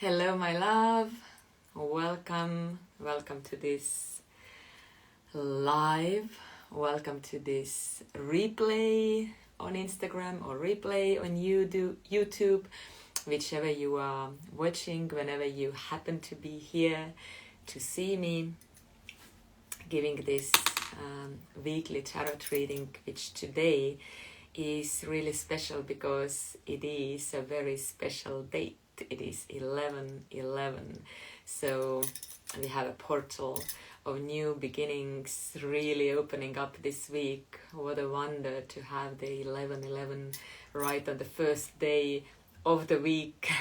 Hello, my love. Welcome to this live. Welcome to this replay on Instagram or replay on YouTube, whichever you are watching, whenever you happen to be here to see me giving this weekly tarot reading, which today is really special because it is a very special date. It is 11/11, so we have a portal of new beginnings really opening up this week. What a wonder to have the 11/11 right on the first day of the week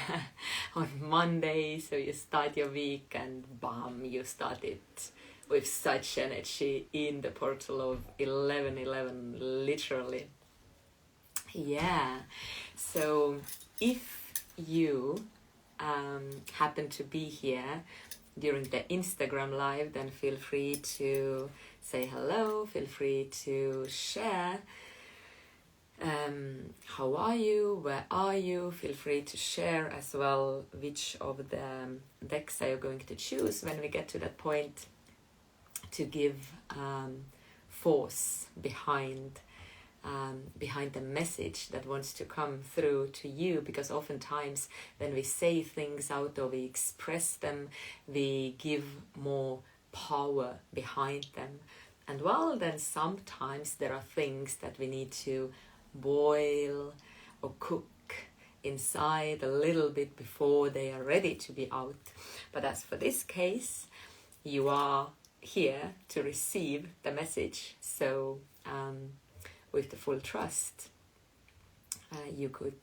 on Monday. So you start your week and bam, you start it with such energy in the portal of 11/11, literally. Yeah, so if you happen to be here during the Instagram live, then feel free to say hello, feel free to share how are you, where are you, feel free to share as well which of the decks are you going to choose when we get to that point, to give force behind the message that wants to come through to you, because oftentimes when we say things out or we express them, we give more power behind them. And well, then sometimes there are things that we need to boil or cook inside a little bit before they are ready to be out. But as for this case, you are here to receive the message. So with the full trust, you could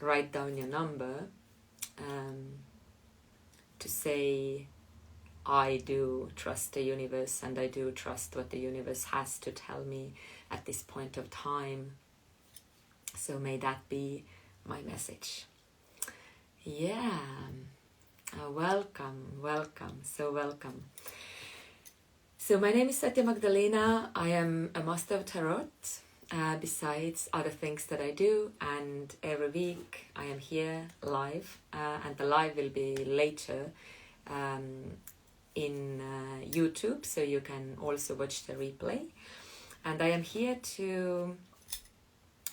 write down your number to say, I do trust the universe, and I do trust what the universe has to tell me at this point of time. So may that be my message. Yeah, welcome, so welcome. So my name is Satya Magdalena. I am a master of tarot, besides other things that I do, and every week I am here live, and the live will be later in YouTube, so you can also watch the replay. And I am here to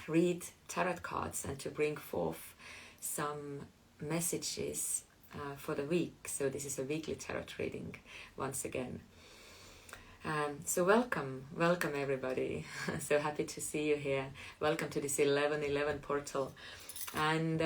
read tarot cards and to bring forth some messages for the week. So this is a weekly tarot reading once again. So welcome everybody. So happy to see you here. Welcome to this 11/11 portal. And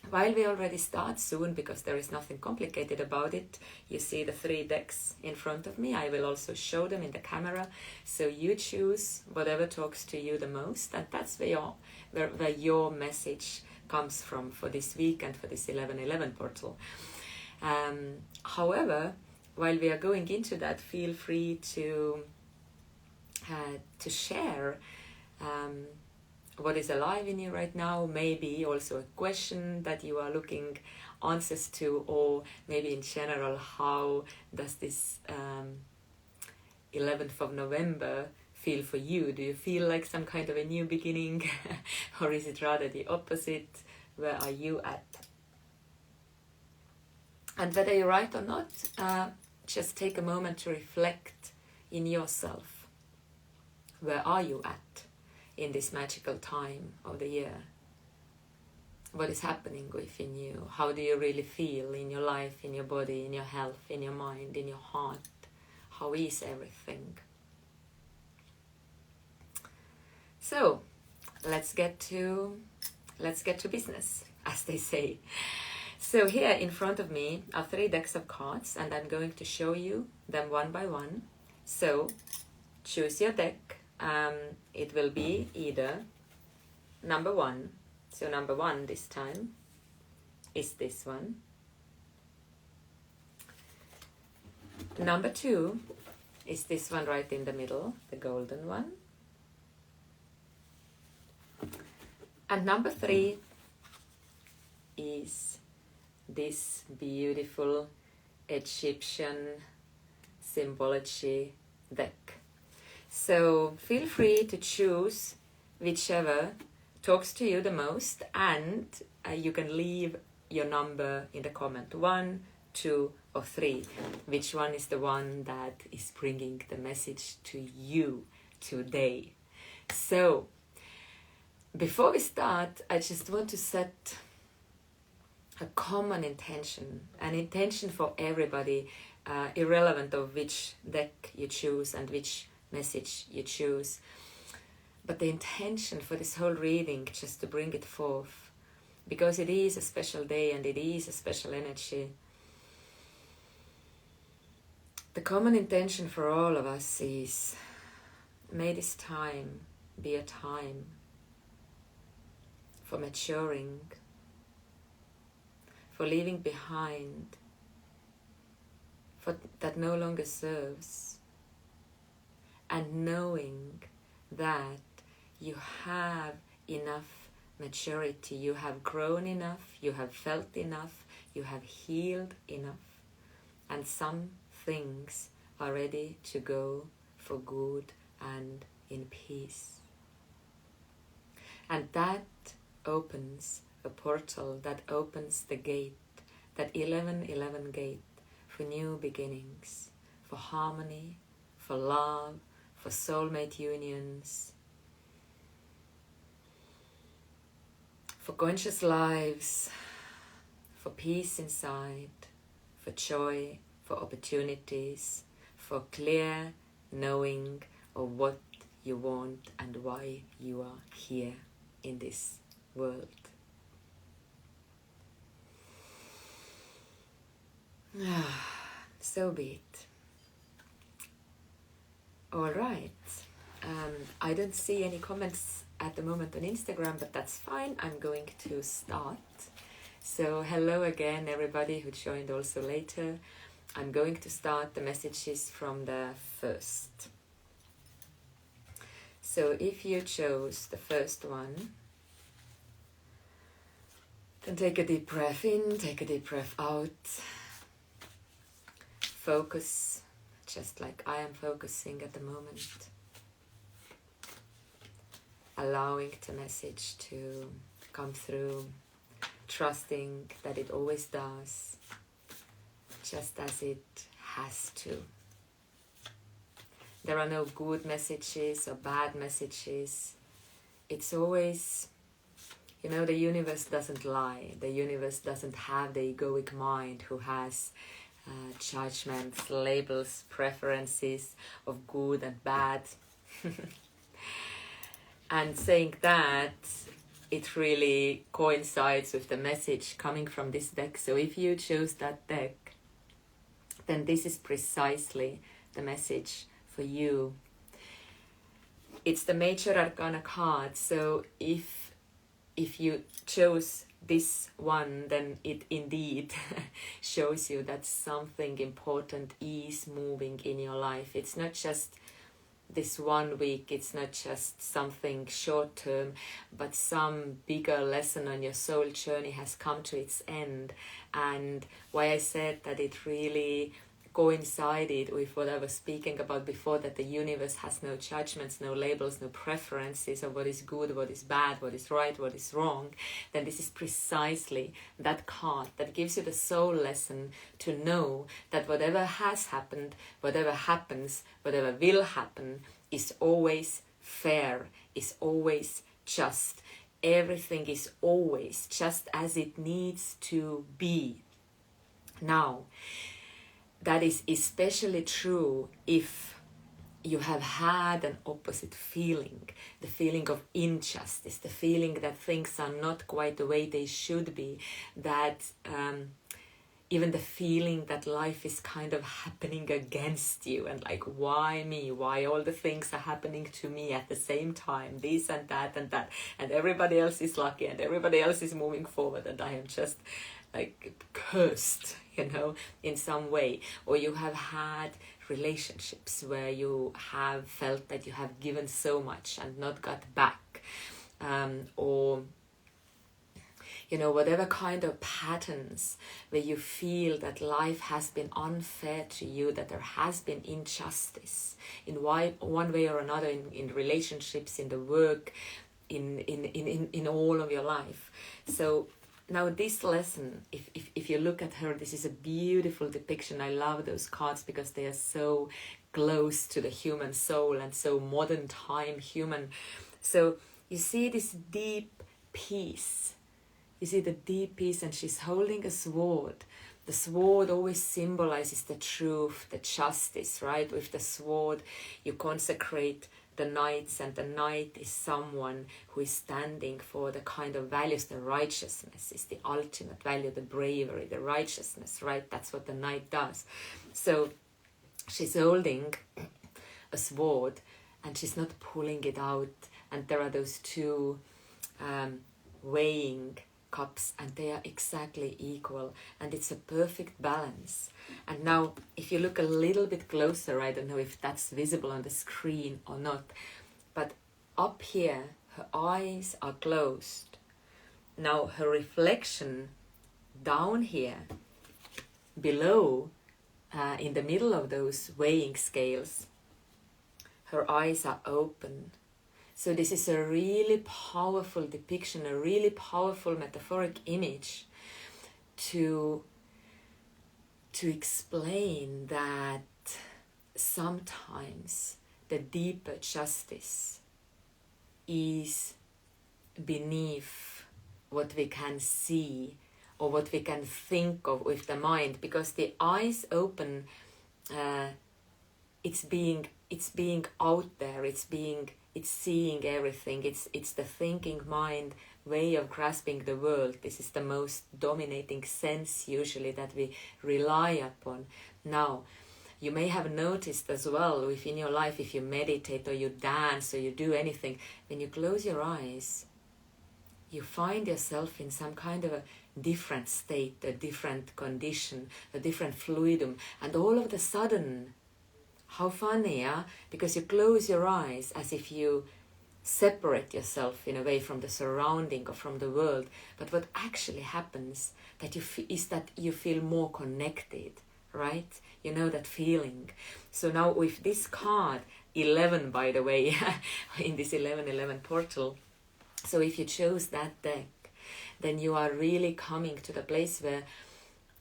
while we already start soon, because there is nothing complicated about it, you see the 3 decks in front of me. I will also show them in the camera. So you choose whatever talks to you the most, and that's where your message comes from for this week and for this 11/11 portal. However, while we are going into that, feel free to share what is alive in you right now, maybe also a question that you are looking answers to, or maybe in general, how does this 11th of November feel for you? Do you feel like some kind of a new beginning or is it rather the opposite? Where are you at? And whether you're right or not, just take a moment to reflect in yourself. Where are you at in this magical time of the year? What is happening within you? How do you really feel in your life, in your body, in your health, in your mind, in your heart? How is everything? So, let's get to business, as they say. So here in front of me are 3 decks of cards, and I'm going to show you them one by one. So choose your deck. It will be either number 1. So number 1 this time is this one. Number 2 is this one right in the middle, the golden one. And number 3 is this beautiful Egyptian symbology deck. So feel free to choose whichever talks to you the most, and you can leave your number in the comment, 1, 2 or 3. Which one is the one that is bringing the message to you today? So before we start, I just want to set a common intention, an intention for everybody, irrelevant of which deck you choose and which message you choose. But the intention for this whole reading, just to bring it forth, because it is a special day and it is a special energy. The common intention for all of us is, may this time be a time for maturing, for leaving behind for that no longer serves, and knowing that you have enough maturity, you have grown enough, you have felt enough, you have healed enough, and some things are ready to go for good and in peace. And that opens a portal, that opens the gate, that 1111 gate for new beginnings, for harmony, for love, for soulmate unions, for conscious lives, for peace inside, for joy, for opportunities, for clear knowing of what you want and why you are here in this world. So be it. All right. I don't see any comments at the moment on Instagram, but that's fine. I'm going to start. So hello again, everybody who joined also later. I'm going to start the messages from the first. So if you chose the first one, then take a deep breath in, take a deep breath out. Focus, just like I am focusing at the moment. Allowing the message to come through, trusting that it always does, just as it has to. There are no good messages or bad messages. It's always, the universe doesn't lie. The universe doesn't have the egoic mind who has judgments, labels, preferences of good and bad. And saying that, it really coincides with the message coming from this deck. So if you chose that deck, then this is precisely the message for you. It's the Major Arcana card. So if you chose this one, then it indeed shows you that something important is moving in your life. It's not just this 1 week, it's not just something short term, but some bigger lesson on your soul journey has come to its end. And why I said that it really coincided with what I was speaking about before, that the universe has no judgments, no labels, no preferences of what is good, what is bad, what is right, what is wrong, then this is precisely that card that gives you the soul lesson to know that whatever has happened, whatever happens, whatever will happen is always fair, is always just. Everything is always just as it needs to be. Now, that is especially true if you have had an opposite feeling, the feeling of injustice, the feeling that things are not quite the way they should be, that even the feeling that life is kind of happening against you, and like, why me? Why all the things are happening to me at the same time, this and that, and everybody else is lucky and everybody else is moving forward and I am just like cursed, in some way. Or you have had relationships where you have felt that you have given so much and not got back, or whatever kind of patterns where you feel that life has been unfair to you, that there has been injustice in one way or another, in relationships, in the work, in all of your life. So now this lesson, if you look at her, this is a beautiful depiction. I love those cards because they are so close to the human soul and so modern time human. So you see this deep peace. You see the deep peace, and she's holding a sword. The sword always symbolizes the truth, the justice, right? With the sword, you consecrate the knights, and the knight is someone who is standing for the kind of values. The righteousness is the ultimate value, the bravery, the righteousness, right? That's what the knight does. So she's holding a sword, and she's not pulling it out, and there are those two weighing cups, and they are exactly equal, and it's a perfect balance. And now if you look a little bit closer, I don't know if that's visible on the screen or not, but up here her eyes are closed. Now her reflection down here below, in the middle of those weighing scales, her eyes are open. So this is a really powerful depiction, a really powerful metaphoric image to explain that sometimes the deeper justice is beneath what we can see or what we can think of with the mind, because the eyes open, it's being out there, it's seeing everything. It's the thinking mind way of grasping the world. This is the most dominating sense usually that we rely upon. Now, you may have noticed as well within your life, if you meditate or you dance or you do anything, when you close your eyes, you find yourself in some kind of a different state, a different condition, a different fluidum, and all of a sudden, how funny, yeah? Because you close your eyes as if you separate yourself in a way from the surrounding or from the world. But what actually happens is that you feel more connected, right? You know that feeling. So now with this card, 11 by the way, in this 1111 portal, so if you chose that deck, then you are really coming to the place where,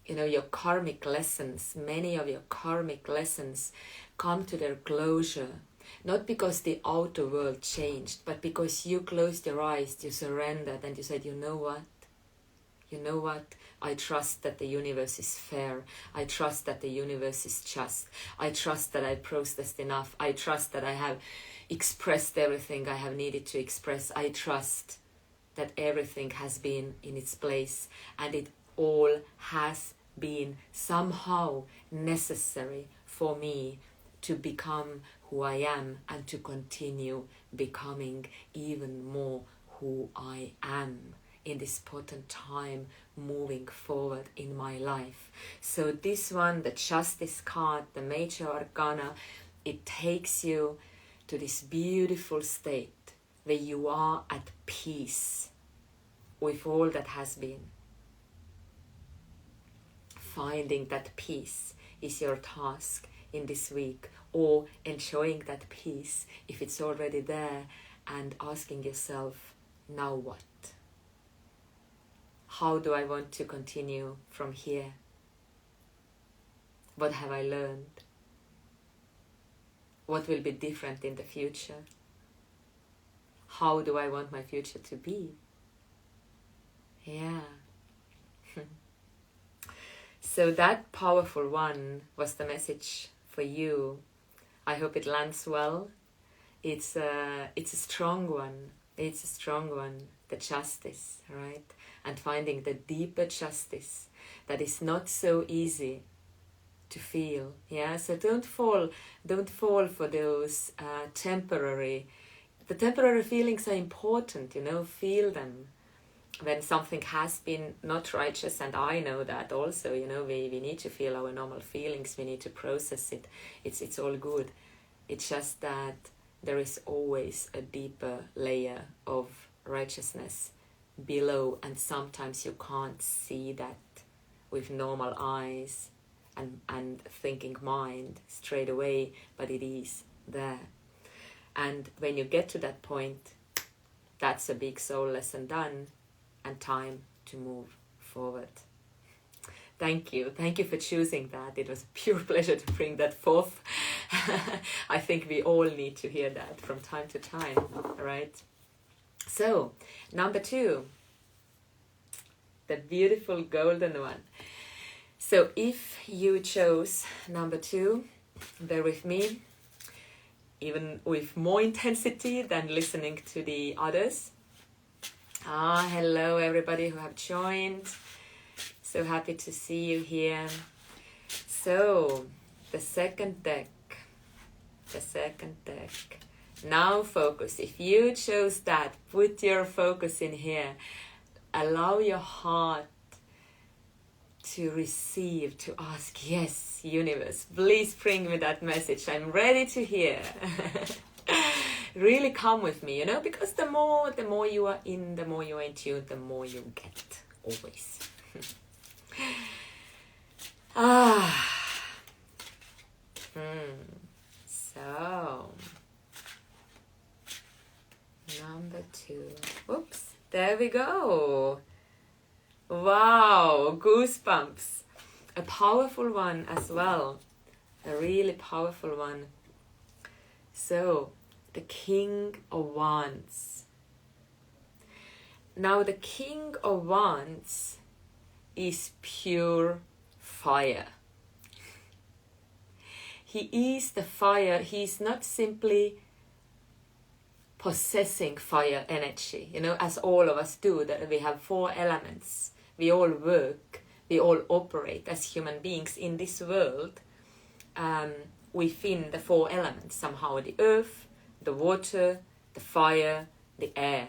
you know, your karmic lessons, many of your karmic lessons come to their closure, not because the outer world changed, but because you closed your eyes, you surrendered, and you said, you know what, I trust that the universe is fair, I trust that the universe is just, I trust that I processed enough, I trust that I have expressed everything I have needed to express, I trust that everything has been in its place, and it all has been somehow necessary for me to become who I am and to continue becoming even more who I am in this potent time moving forward in my life. So this one, the Justice card, the Major Arcana, it takes you to this beautiful state where you are at peace with all that has been. Finding that peace is your task in this week, or enjoying that peace if it's already there, and asking yourself, now what? How do I want to continue from here? What have I learned? What will be different in the future? How do I want my future to be? Yeah. So that powerful one was the message for you. I hope it lands well. It's a strong one. It's a strong one. The justice, right? And finding the deeper justice that is not so easy to feel. Yeah. So don't fall for those temporary. The temporary feelings are important. You know, feel them. When something has been not righteous, and I know that also, you know, we need to feel our normal feelings, we need to process it, it's all good. It's just that there is always a deeper layer of righteousness below, and sometimes you can't see that with normal eyes and thinking mind straight away, but it is there. And when you get to that point, that's a big soul lesson done, and time to move forward. Thank you for choosing that. It was a pure pleasure to bring that forth. I think we all need to hear that from time to time, right? So, number 2, the beautiful golden one. So if you chose number 2, bear with me, even with more intensity than listening to the others. Hello everybody who have joined. So happy to see you here. So, the second deck. Now focus. If you chose that, put your focus in here. Allow your heart to receive, to ask, yes, universe, please bring me that message. I'm ready to hear. Really come with me, because the more you are in, the more you are in tune, the more you get, always. So, number 2. Oops, there we go. Wow, goosebumps. A powerful one as well. A really powerful one. So, the King of Wands. Now, the King of Wands is pure fire. He is the fire. He is not simply possessing fire energy, as all of us do, that we have 4 elements. We all work, we all operate as human beings in this world within the 4 elements, somehow the earth, the water, the fire, the air.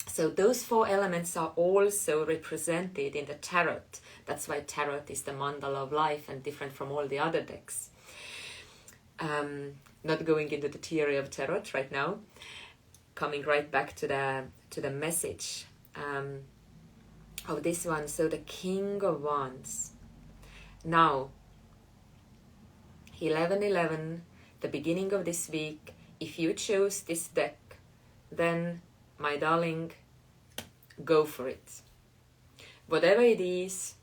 So those 4 elements are also represented in the tarot. That's why tarot is the mandala of life and different from all the other decks. Not going into the theory of tarot right now. Coming right back to the message of this one. So the King of Wands. Now, 11/11, the beginning of this week, if you chose this deck, then, my darling, go for it. Whatever it is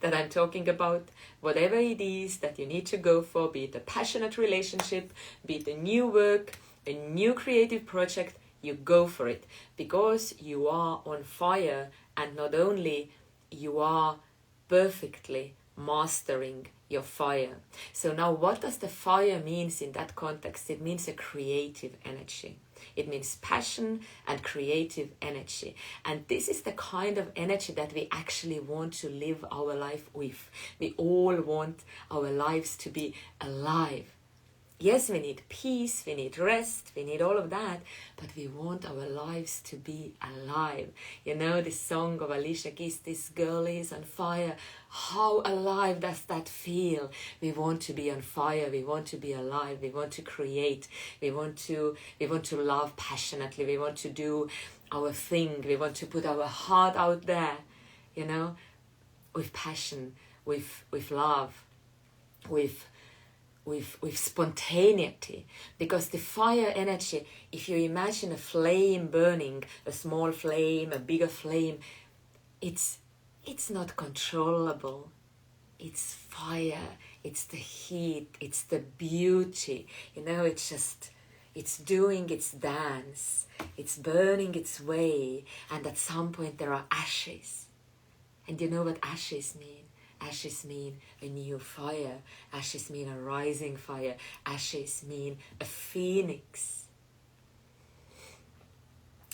that I'm talking about, whatever it is that you need to go for, be it a passionate relationship, be it a new work, a new creative project, you go for it. Because you are on fire, and not only you are perfectly mastering your fire. So now what does the fire means in that context? It means a creative energy. It means passion and creative energy. And this is the kind of energy that we actually want to live our life with. We all want our lives to be alive. Yes, we need peace, we need rest, we need all of that, but we want our lives to be alive. This song of Alicia Keys, "This girl is on fire." How alive does that feel? We want to be on fire, we want to be alive, we want to create, we want to love passionately, we want to do our thing, we want to put our heart out there, with passion, with love, with spontaneity. Because the fire energy, if you imagine a flame burning, a small flame, a bigger flame, it's not controllable. It's fire, it's the heat, it's the beauty. It's doing its dance, it's burning its way, and at some point there are ashes. And you know what ashes mean? Ashes mean a new fire. Ashes mean a rising fire. Ashes mean a phoenix.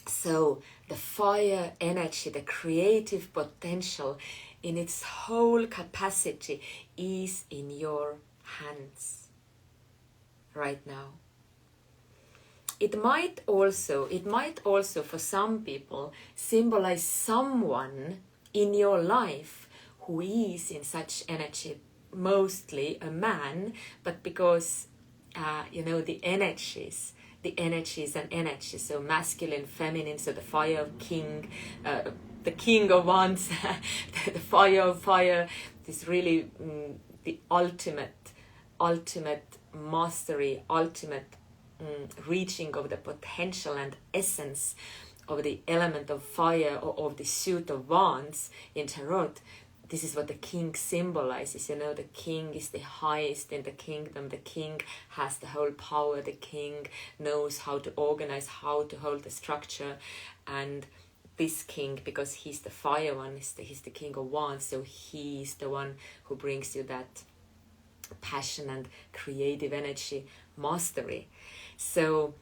So the fire energy, the creative potential in its whole capacity is in your hands right now. It might also for some people symbolize someone in your life who is in such energy, mostly a man, but because, the energy is an energy, so masculine, feminine, so the fire of king, the King of Wands, the fire of fire, is really the ultimate mastery, ultimate reaching of the potential and essence of the element of fire, or of the suit of wands in tarot, this is what the king symbolizes. You know, the king is the highest in the kingdom. The king has the whole power. The king knows how to organize, how to hold the structure. And this king, because he's the fire one, he's the king of wands, so he's the one who brings you that passion and creative energy, mastery. So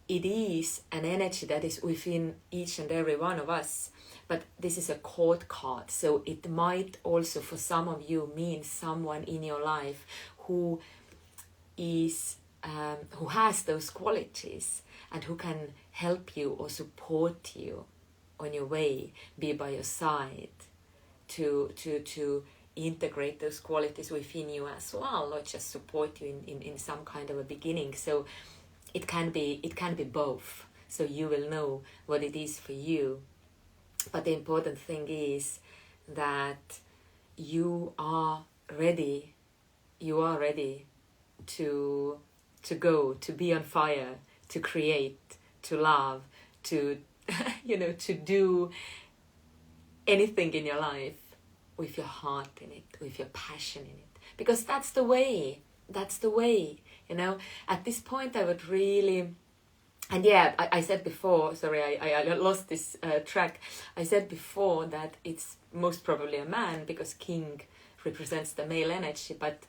it is an energy that is within each and every one of us. But this is a court card, so it might also for some of you mean someone in your life who is who has those qualities and who can help you or support you on your way, be by your side, to integrate those qualities within you as well, not just support you in some kind of a beginning. So it can be both. So you will know what it is for you. But the important thing is that you are ready to go, to be on fire, to create, to love, to to do anything in your life with your heart in it, with your passion in it. Because that's the way. At this point I would really... And yeah, I said before, sorry, I lost this track. I said before that it's most probably a man, because king represents the male energy, but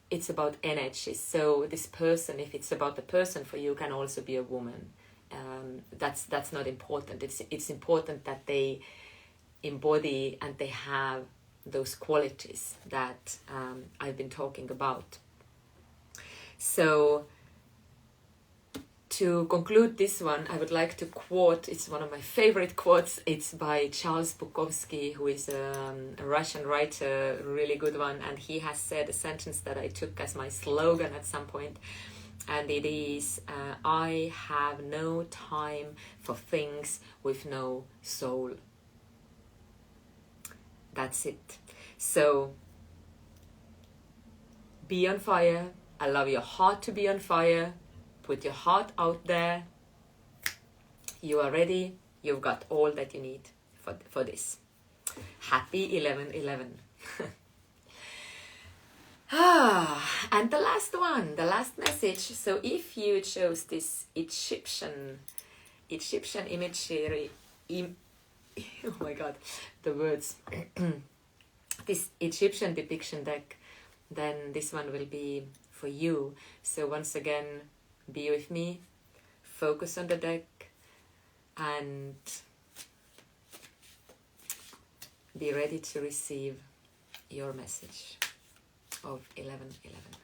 it's about energy. So this person, if it's about the person for you, can also be a woman. That's not important. It's important that they embody and they have those qualities that I've been talking about. So to conclude this one, I would like to quote, it's one of my favorite quotes. It's by Charles Bukowski, who is a Russian writer, a really good one. And he has said a sentence that I took as my slogan at some point. And it is, I have no time for things with no soul. That's it. So, be on fire. Allow your heart to be on fire. Put your heart out there. You are ready. You've got all that you need for this. Happy 11/11. And the last one, the last message. So if you chose this Egyptian imagery, oh my god, the words, this Egyptian depiction deck, then this one will be for you. So once again, be with me, focus on the deck, and be ready to receive your message of 11/11.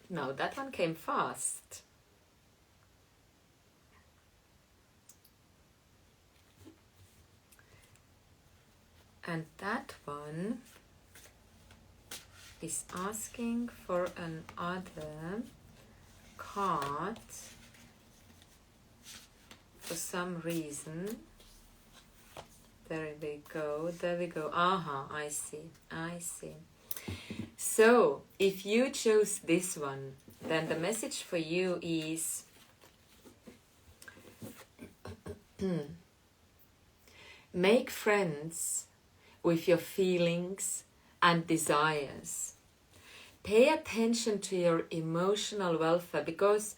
Now that one came fast. And that one is asking for another card for some reason. There we go. I see. So if you chose this one, then the message for you is make friends with your feelings and desires. Pay attention to your emotional welfare, because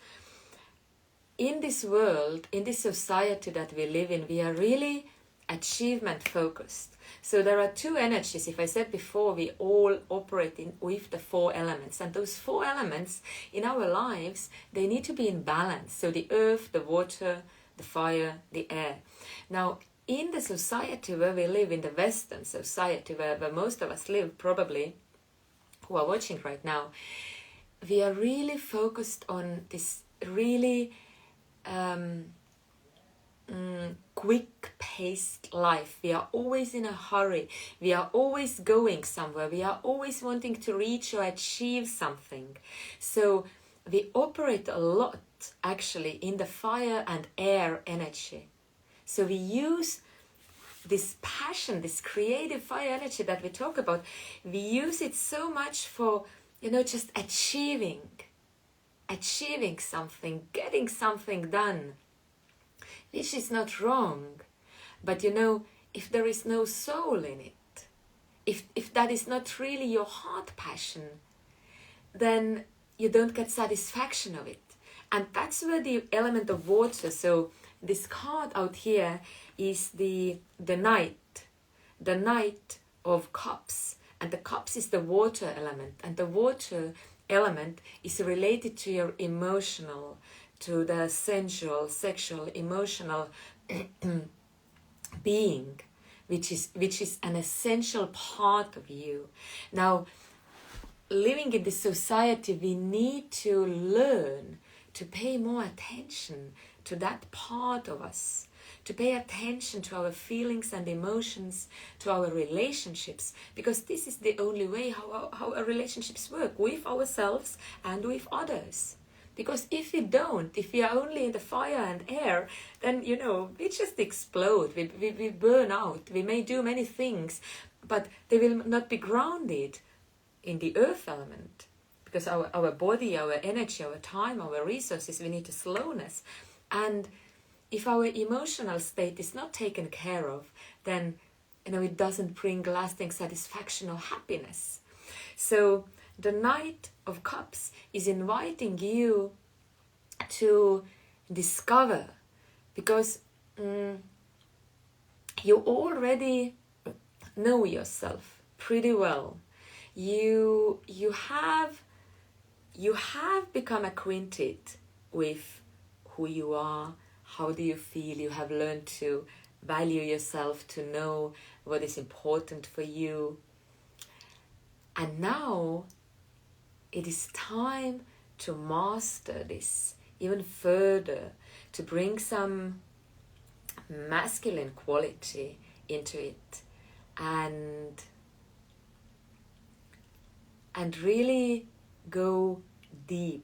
in this world, in this society that we live in, we are really achievement focused. So there are two energies. If I said before, we all operate with the 4 elements, and those 4 elements in our lives, they need to be in balance. So the earth, the water, the fire, the air. Now, in the society where we live, in the Western society where most of us live, probably, who are watching right now, we are really focused on this really quick-paced life. We are always in a hurry. We are always going somewhere. We are always wanting to reach or achieve something. So we operate a lot, actually, in the fire and air energy. So we use this passion, this creative fire energy that we talk about, we use it so much for, just achieving. achieving something, getting something done, which is not wrong. But if there is no soul in it, if that is not really your heart passion, then you don't get satisfaction of it. And that's where the element of water, so this card out here is the Knight of Cups. And the cups is the water element. And the water element is related to your emotional, to the sensual, sexual, emotional being, which is an essential part of you. Now, living in this society, we need to learn to pay more attention to that part of us, to pay attention to our feelings and emotions, to our relationships, because this is the only way how our relationships work, with ourselves and with others. Because if we don't, if we are only in the fire and air, then, we just explode, we burn out, we may do many things, but they will not be grounded in the earth element. Because our body, our energy, our time, our resources, we need a slowness. And if our emotional state is not taken care of, then it doesn't bring lasting satisfaction or happiness. So the Knight of Cups is inviting you to discover, because you already know yourself pretty well. You have become acquainted with who you are, how do you feel, you have learned to value yourself, to know what is important for you. And now it is time to master this even further, to bring some masculine quality into it, and really go deep.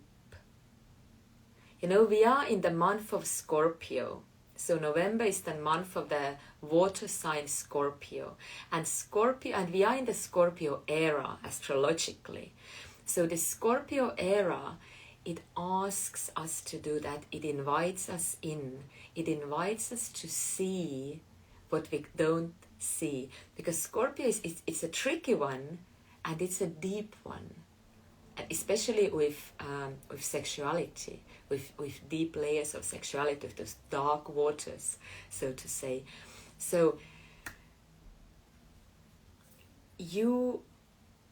We are in the month of Scorpio. So November is the month of the water sign Scorpio. And we are in the Scorpio era astrologically. So the Scorpio era, it asks us to do that. It invites us in. It invites us to see what we don't see. Because Scorpio it's a tricky one, and it's a deep one. Especially with sexuality, with deep layers of sexuality, with those dark waters, so to say. So you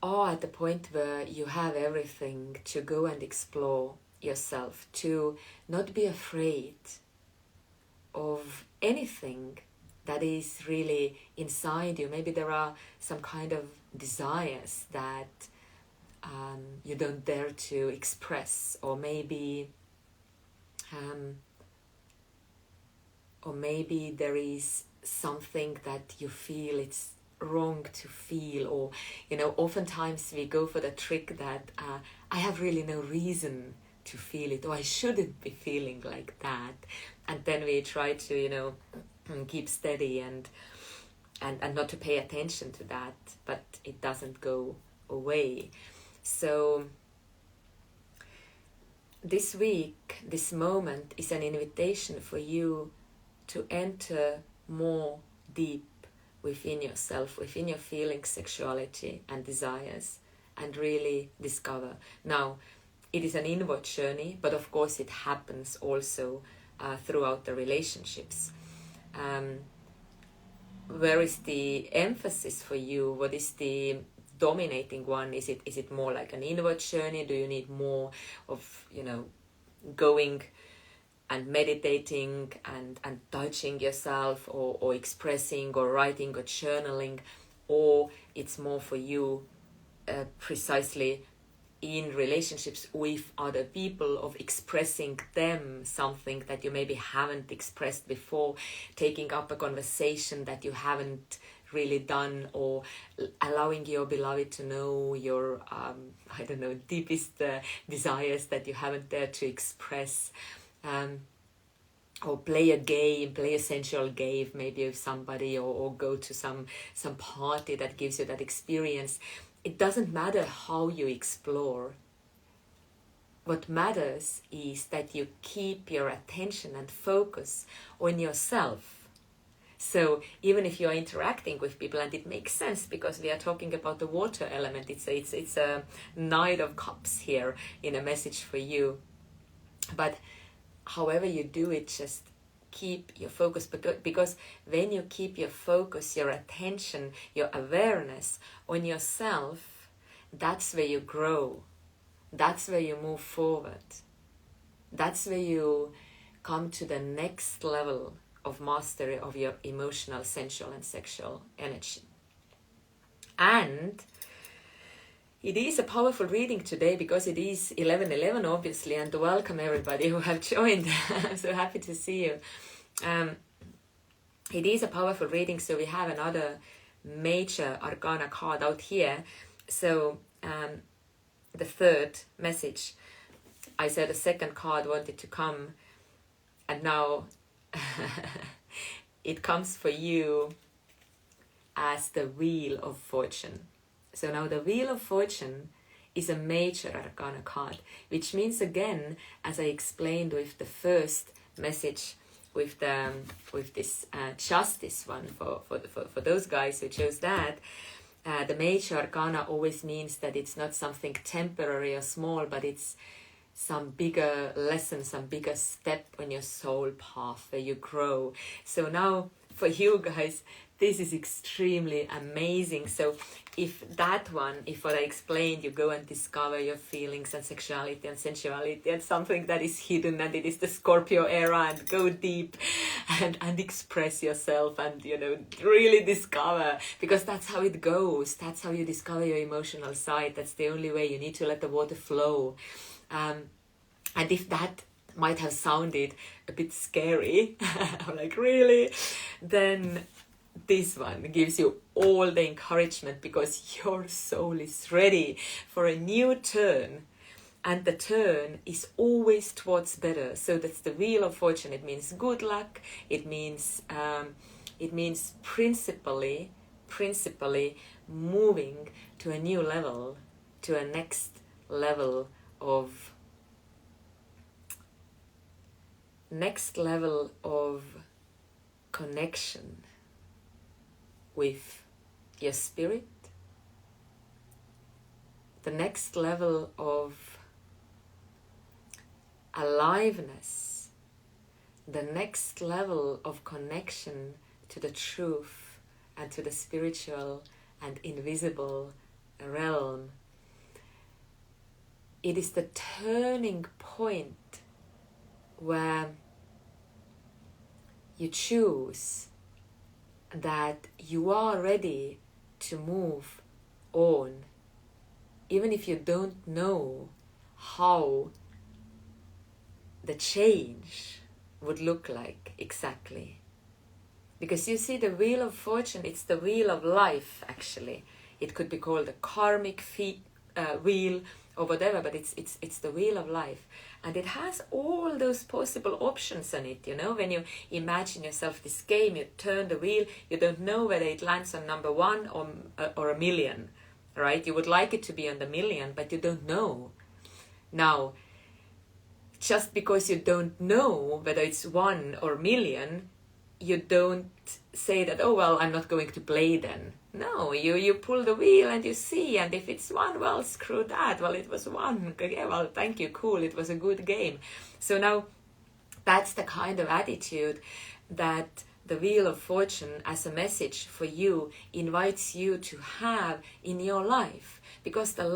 are at the point where you have everything to go and explore yourself, to not be afraid of anything that is really inside you. Maybe there are some kind of desires that you don't dare to express, or maybe there is something that you feel it's wrong to feel, or oftentimes we go for the trick that I have really no reason to feel it, or I shouldn't be feeling like that, and then we try to keep steady and not to pay attention to that, but it doesn't go away. So this week, this moment is an invitation for you to enter more deep within yourself, within your feelings, sexuality and desires, and really discover. Now, it is an inward journey, but of course it happens also throughout the relationships. Where is the emphasis for you? What is the dominating one? Is it more like an inward journey? Do you need more of going and meditating and touching yourself, or expressing or writing or journaling, or it's more for you precisely in relationships with other people, of expressing them something that you maybe haven't expressed before, taking up a conversation that you haven't really done, or allowing your beloved to know your deepest desires that you haven't dared to express, or play a sensual game maybe with somebody, or go to some party that gives you that experience. It doesn't matter how you explore. what matters is that you keep your attention and focus on yourself. So even if you are interacting with people, and it makes sense because we are talking about the water element, it's a Knight of Cups here in a message for you. But however you do it, just keep your focus, because when you keep your focus, your attention, your awareness on yourself, that's where you grow. That's where you move forward. That's where you come to the next level of mastery of your emotional, sensual, and sexual energy. And it is a powerful reading today because it is 11:11, obviously, and welcome everybody who have joined. I'm so happy to see you. It is a powerful reading, so we have another major arcana card out here. So the third message, I said the second card wanted to come, and now it comes for you as the Wheel of Fortune. So now the Wheel of Fortune is a major arcana card, which means, again, as I explained with the first message, with this Justice one for those guys who chose that, the major arcana always means that it's not something temporary or small, but it's some bigger lesson, some bigger step on your soul path where you grow. So now for you guys, this is extremely amazing. So if what I explained, you go and discover your feelings and sexuality and sensuality and something that is hidden, and it is the Scorpio era, and go deep and express yourself and, really discover, because that's how it goes. That's how you discover your emotional side. That's the only way. You need to let the water flow. And if that might have sounded a bit scary, I'm like, really? Then this one gives you all the encouragement, because your soul is ready for a new turn, and the turn is always towards better. So that's the Wheel of Fortune. It means good luck. It means principally moving to a new level, to a next level of connection with your spirit, the next level of aliveness, the next level of connection to the truth and to the spiritual and invisible realm. It is the turning point where you choose that you are ready to move on, even if you don't know how the change would look like exactly. Because you see, the Wheel of Fortune, it's the wheel of life, actually. It could be called a karmic wheel or whatever, but it's the wheel of life. And it has all those possible options on it, when you imagine yourself this game, you turn the wheel, you don't know whether it lands on number 1 or a million, right? You would like it to be on the million, but you don't know. Now, just because you don't know whether it's 1 or million, you don't say that, oh, well, I'm not going to play then. No, you pull the wheel and you see, and if it's 1, well, screw that. Well, it was 1. Okay, well, thank you, cool, it was a good game. So now that's the kind of attitude that the Wheel of Fortune as a message for you invites you to have in your life. Because the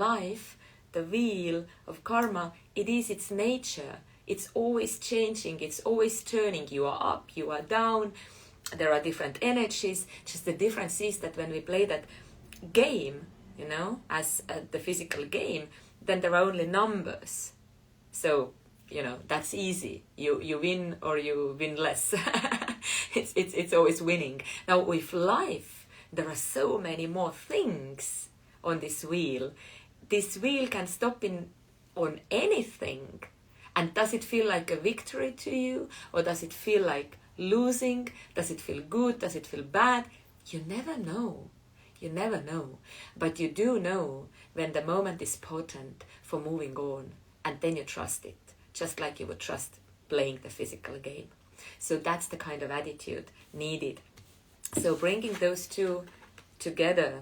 wheel of karma, it is its nature. It's always changing, it's always turning. You are up, you are down, there are different energies. Just the difference is that when we play that game, as the physical game, then there are only numbers. So, that's easy. You win or you win less. it's always winning. Now with life, there are so many more things on this wheel. This wheel can stop on anything. And does it feel like a victory to you? Or does it feel like losing? Does it feel good? Does it feel bad? You never know. You never know. But you do know when the moment is potent for moving on and then you trust it, just like you would trust playing the physical game. So that's the kind of attitude needed. So bringing those two together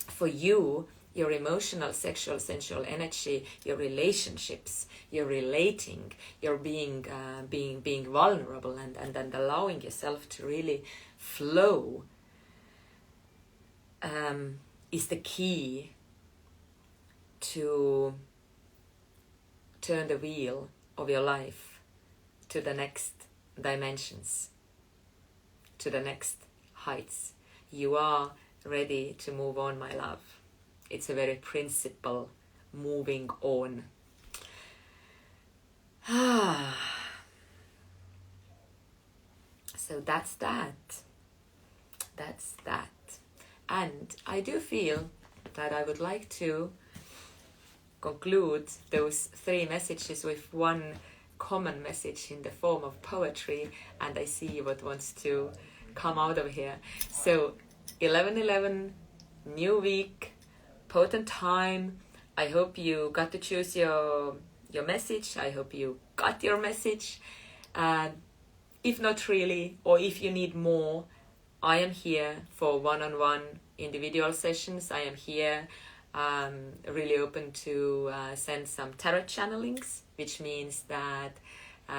for you, your emotional, sexual, sensual energy, your relationships, your relating, your being vulnerable, and allowing yourself to really flow, is the key to turn the wheel of your life to the next dimensions, to the next heights. You are ready to move on, my love. It's a very principle, moving on. So that's that. That's that. And I do feel that I would like to conclude those 3 messages with one common message in the form of poetry, and I see what wants to come out of here. So 11/11, new week, potent time. I hope you got to choose your message. I hope you got your message. If not really, or if you need more, I am here for one-on-one individual sessions. I am here really open to send some tarot channelings, which means that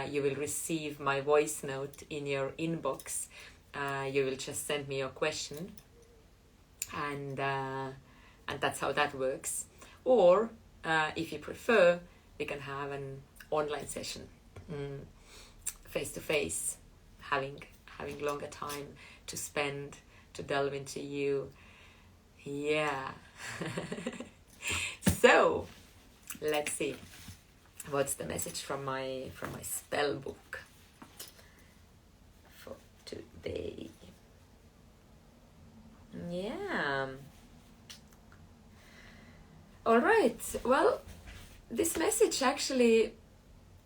you will receive my voice note in your inbox. You will just send me your question, and that's how that works. Or if you prefer, we can have an online session, face to face, having longer time to spend, to delve into you. Yeah. So let's see what's the message from my spell book for today. Yeah. All right. Well, this message actually,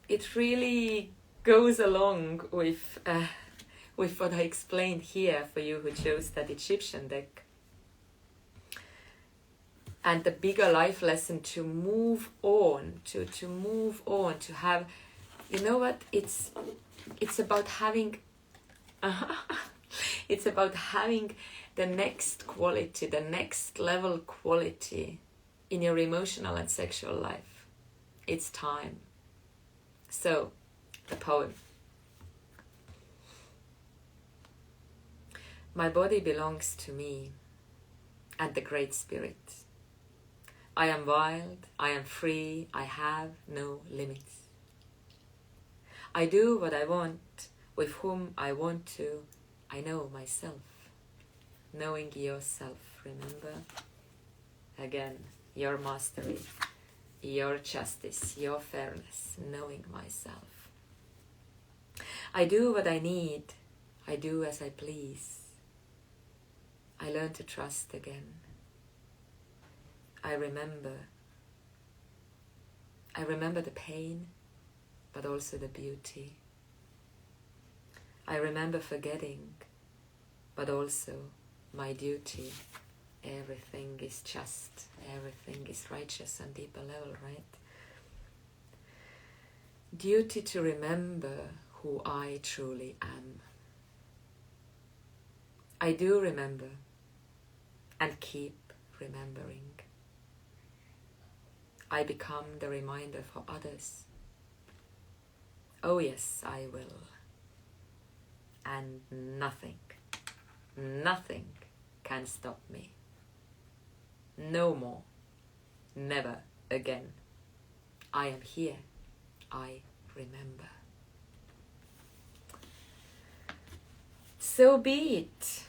it really goes along with what I explained here for you who chose that Egyptian deck. And the bigger life lesson to move on, to move on, to have, you know what, it's about having, it's about having the next quality, the next level quality in your emotional and sexual life. It's time. So, the poem. My body belongs to me and the Great Spirit. I am wild, I am free, I have no limits. I do what I want, with whom I want to. I know myself. Knowing yourself, remember? Again, your mastery, your justice, your fairness, knowing myself. I do what I need, I do as I please. I learn to trust again. I remember the pain, but also the beauty. I remember forgetting, but also my duty. Everything is just, everything is righteous on deeper level, right? Duty to remember who I truly am. I do remember and keep remembering. I become the reminder for others. Oh yes, I will. And nothing can stop me. No more. Never again. I am here. I remember. So be it.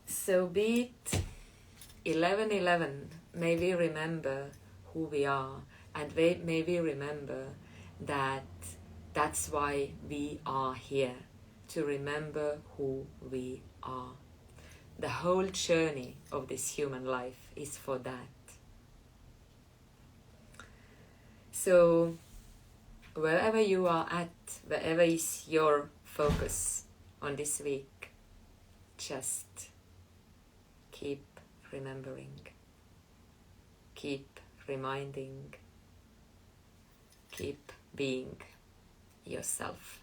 So be it. 11/11. May we remember who we are, and may we remember that that's why we are here, to remember who we are. The whole journey of this human life is for that. So wherever you are at, wherever is your focus on this week, just keep remembering, keep reminding, Keep being yourself.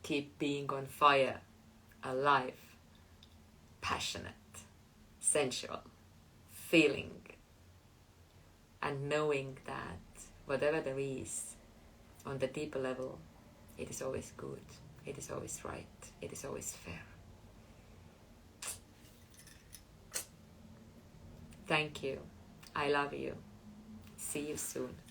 Keep being on fire, alive, passionate, sensual, feeling, and knowing that whatever there is on the deeper level, it is always good, it is always right, it is always fair. Thank you. I love you. See you soon.